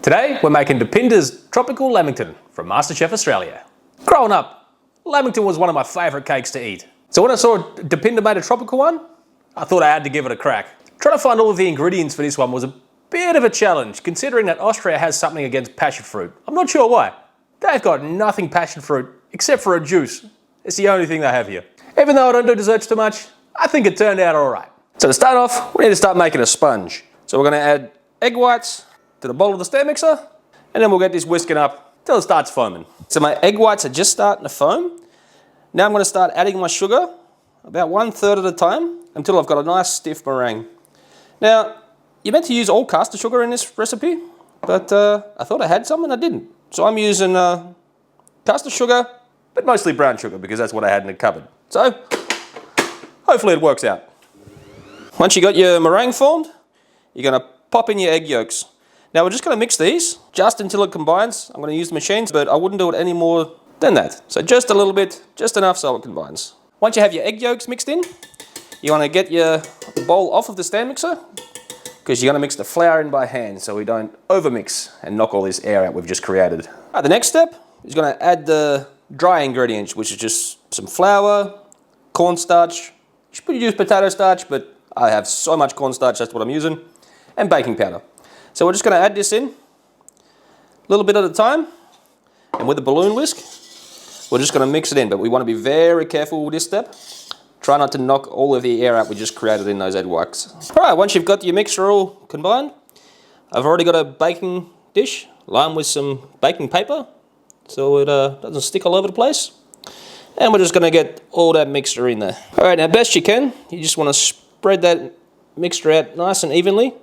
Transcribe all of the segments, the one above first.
Today we're making Depinder's Tropical Lamington from MasterChef Australia. Growing up, Lamington was one of my favourite cakes to eat. So when I saw Depinder made a tropical one, I thought I had to give it a crack. Trying to find all of the ingredients for this one was a bit of a challenge, considering that Austria has something against passion fruit. I'm not sure why. They've got nothing passion fruit except for a juice. It's the only thing they have here. Even though I don't do desserts too much, I think it turned out alright. So to start off, we need to start making a sponge. So we're going to add egg whites to the bowl of the stand mixer, and then we'll get this whisking up till it starts foaming. So my egg whites are just starting to foam. Now I'm going to start adding my sugar, about 1/3 at a time, until I've got a nice stiff meringue. Now, you're meant to use all caster sugar in this recipe, but I thought I had some and I didn't. So I'm using caster sugar, but mostly brown sugar because that's what I had in the cupboard. So, hopefully it works out. Once you got your meringue formed, you're going to pop in your egg yolks. Now we're just going to mix these just until it combines. I'm going to use the machines, but I wouldn't do it any more than that. So just a little bit, just enough so it combines. Once you have your egg yolks mixed in, you want to get your bowl off of the stand mixer because you're going to mix the flour in by hand so we don't overmix and knock all this air out we've just created. Right, the next step is going to add the dry ingredients, which is just some flour, cornstarch. You should use potato starch, but I have so much cornstarch, that's what I'm using, and baking powder. So we're just going to add this in, a little bit at a time, and with a balloon whisk, we're just going to mix it in, but we want to be very careful with this step. Try not to knock all of the air out we just created in those egg whites. Alright, once you've got your mixture all combined, I've already got a baking dish lined with some baking paper, so it doesn't stick all over the place. And we're just going to get all that mixture in there. Alright, now best you can, you just want to spread that mixture out nice and evenly.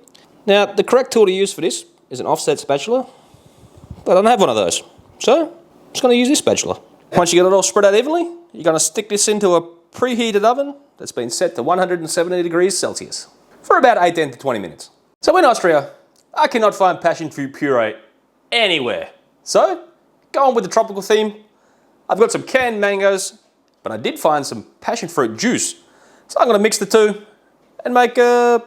Now, the correct tool to use for this is an offset spatula, but I don't have one of those. So, I'm just going to use this spatula. Once you get it all spread out evenly, you're going to stick this into a preheated oven that's been set to 170 degrees Celsius for about 18 to 20 minutes. So in Austria, I cannot find passion fruit puree anywhere. So, going with the tropical theme, I've got some canned mangoes, but I did find some passion fruit juice. So I'm going to mix the two and make a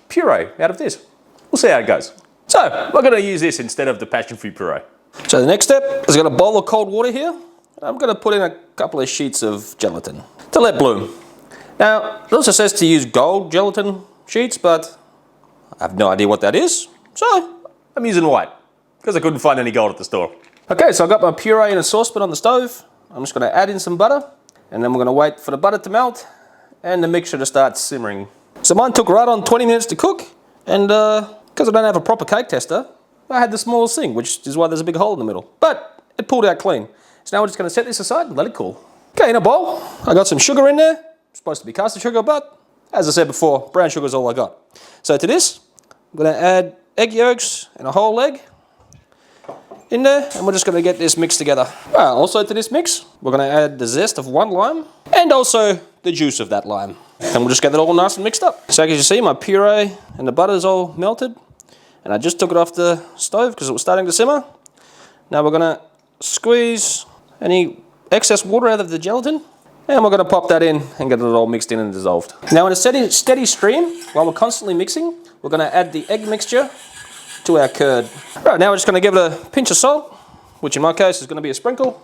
puree out of this. We'll see how it goes. So, we're going to use this instead of the passion fruit puree. So the next step is I've got a bowl of cold water here. I'm going to put in a couple of sheets of gelatin to let bloom. Now, it also says to use gold gelatin sheets, but I have no idea what that is. So, I'm using white because I couldn't find any gold at the store. Okay, so I've got my puree in a saucepan on the stove. I'm just going to add in some butter, and then we're going to wait for the butter to melt and the mixture to start simmering. So mine took right on 20 minutes to cook, and because I don't have a proper cake tester, I had the smallest thing, which is why there's a big hole in the middle. But it pulled out clean. So now we're just going to set this aside and let it cool. Okay, in a bowl, I got some sugar in there. It's supposed to be caster sugar, but as I said before, brown sugar is all I got. So to this, I'm going to add egg yolks and a whole egg in there, and we're just going to get this mixed together. Also to this mix, we're going to add the zest of 1 lime and also the juice of that lime. And we'll just get it all nice and mixed up. So as you see, my puree and the butter is all melted, and I just took it off the stove because it was starting to simmer. Now we're going to squeeze any excess water out of the gelatin, and we're going to pop that in and get it all mixed in and dissolved. Now in a steady stream, while we're constantly mixing, we're going to add the egg mixture to our curd. Right, now we're just going to give it a pinch of salt, which in my case is going to be a sprinkle.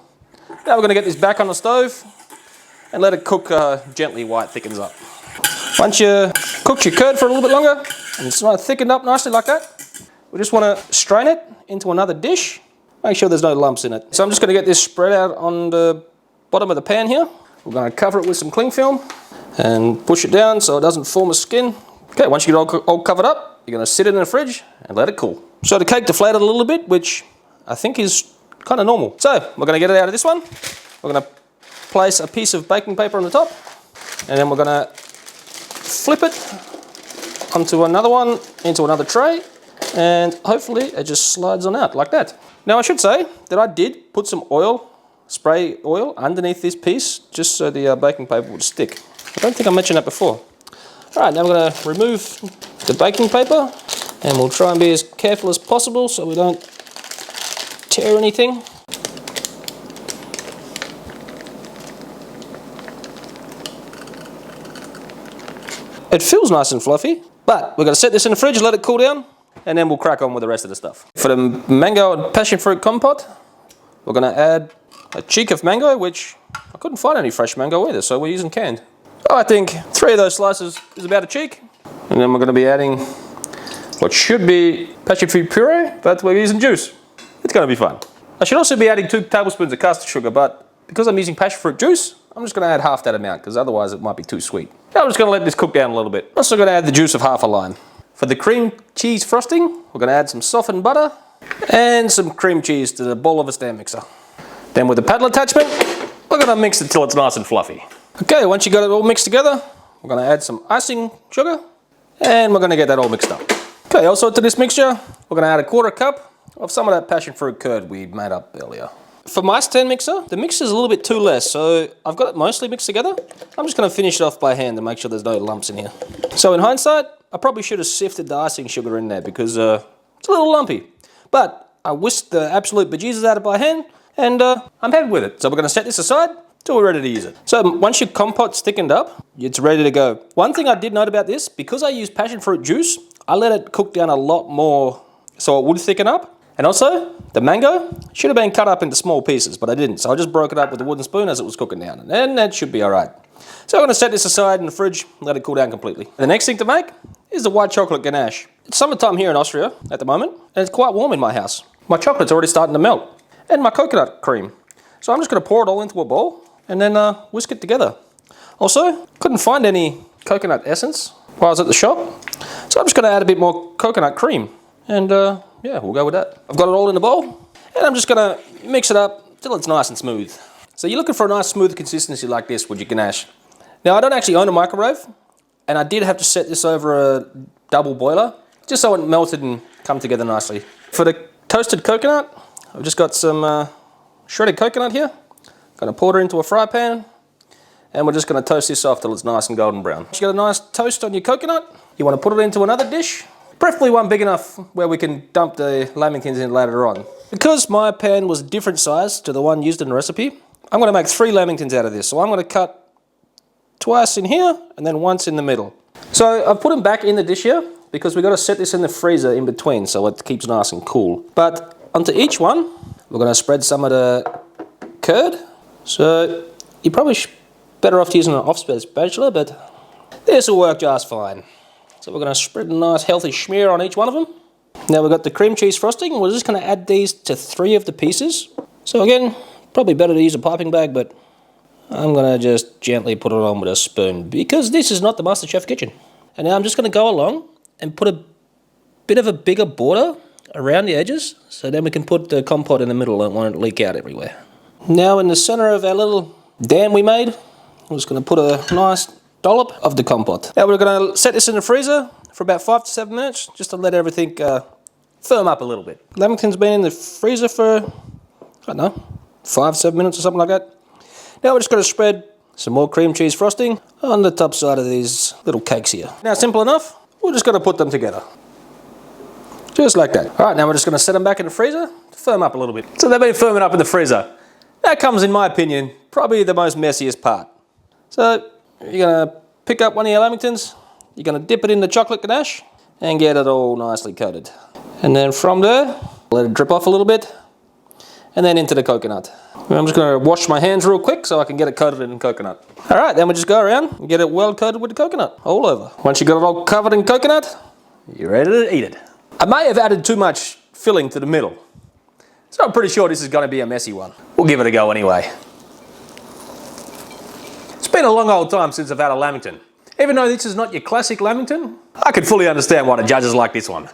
Now we're going to get this back on the stove and let it cook gently while it thickens up. Once you cooked your curd for a little bit longer, and it's not thickened up nicely like that, we just want to strain it into another dish. Make sure there's no lumps in it. So I'm just going to get this spread out on the bottom of the pan here. We're going to cover it with some cling film and push it down so it doesn't form a skin. Okay, once you get it all covered up, you're going to sit it in the fridge and let it cool. So the cake deflated a little bit, which I think is kind of normal. So we're going to get it out of this one. We're going to place a piece of baking paper on the top, and then we're going to flip it onto another one, into another tray, and hopefully it just slides on out like that. Now I should say that I did put some oil, spray oil, underneath this piece just so the baking paper would stick. I don't think I mentioned that before. Alright, now I'm going to remove the baking paper, and we'll try and be as careful as possible so we don't tear anything. It feels nice and fluffy, but we're going to set this in the fridge, let it cool down, and then we'll crack on with the rest of the stuff. For the mango and passion fruit compote, we're gonna add a cheek of mango, which I couldn't find any fresh mango either, so we're using canned. I think 3 of those slices is about a cheek. And then we're gonna be adding what should be passion fruit puree, but we're using juice. It's gonna be fun. I should also be adding 2 tablespoons of custard sugar, but because I'm using passion fruit juice, I'm just gonna add half that amount, because otherwise it might be too sweet. Now I'm just gonna let this cook down a little bit. Also gonna add the juice of half a lime. For the cream cheese frosting, we're gonna add some softened butter and some cream cheese to the ball of a stand mixer. Then with the paddle attachment, we're gonna mix it till it's nice and fluffy. Okay, once you got it all mixed together, we're gonna add some icing sugar, and we're gonna get that all mixed up. Okay, also to this mixture, we're gonna add a 1/4 cup of some of that passionfruit curd we made up earlier. For my stand mixer, the mixer is a little bit too less, so I've got it mostly mixed together. I'm just gonna finish it off by hand to make sure there's no lumps in here. So in hindsight, I probably should have sifted the icing sugar in there because it's a little lumpy. But I whisked the absolute bejesus out of it by hand, and I'm happy with it. So we're gonna set this aside till we're ready to use it. So once your compote's thickened up, it's ready to go. One thing I did note about this, because I used passion fruit juice, I let it cook down a lot more so it would thicken up. And also, the mango should have been cut up into small pieces, but I didn't. So I just broke it up with a wooden spoon as it was cooking down, and then that should be all right. So I'm gonna set this aside in the fridge, let it cool down completely. The next thing to make is the white chocolate ganache. It's summertime here in Austria at the moment, and it's quite warm in my house. My chocolate's already starting to melt, and my coconut cream. So I'm just gonna pour it all into a bowl, and then whisk it together. Also, couldn't find any coconut essence while I was at the shop, so I'm just gonna add a bit more coconut cream, and yeah, we'll go with that. I've got it all in a bowl, and I'm just gonna mix it up till it's nice and smooth. So you're looking for a nice smooth consistency like this with your ganache. Now I don't actually own a microwave, and I did have to set this over a double boiler, just so it melted and come together nicely. For the toasted coconut, I've just got some shredded coconut here. Gonna pour it into a fry pan, and we're just gonna toast this off till it's nice and golden brown. Once you got a nice toast on your coconut, you wanna put it into another dish, preferably one big enough where we can dump the lamingtons in later on. Because my pan was a different size to the one used in the recipe, I'm gonna make 3 lamingtons out of this. So I'm gonna cut twice in here and then once in the middle. So I've put them back in the dish here because we've got to set this in the freezer in between so it keeps nice and cool. But onto each one, we're gonna spread some of the curd. So you're probably better off using an off-spread spatula, but this will work just fine. So we're going to spread a nice healthy smear on each one of them. Now we've got the cream cheese frosting. We're just going to add these to 3 of the pieces. So again, probably better to use a piping bag, but I'm going to just gently put it on with a spoon because this is not the MasterChef kitchen. And now I'm just going to go along and put a bit of a bigger border around the edges so then we can put the compote in the middle and won't leak out everywhere. Now in the center of our little dam we made, I'm just going to put a nice dollop of the compote. Now we're going to set this in the freezer for about 5 to 7 minutes just to let everything firm up a little bit. Lamington's been in the freezer for, I don't know, 5 to 7 minutes or something like that. Now we're just going to spread some more cream cheese frosting on the top side of these little cakes here. Now simple enough, we're just going to put them together. Just like that. Alright, now we're just going to set them back in the freezer to firm up a little bit. So they've been firming up in the freezer. That comes, in my opinion, probably the most messiest part. So you're going to pick up one of your lamingtons, you're going to dip it in the chocolate ganache and get it all nicely coated. And then from there, let it drip off a little bit and then into the coconut. I'm just going to wash my hands real quick so I can get it coated in coconut. Alright, then we just go around and get it well coated with the coconut all over. Once you got it all covered in coconut, you're ready to eat it. I may have added too much filling to the middle, so I'm pretty sure this is going to be a messy one. We'll give it a go anyway. It's been a long old time since I've had a lamington. Even though this is not your classic lamington, I can fully understand why the judges like this one.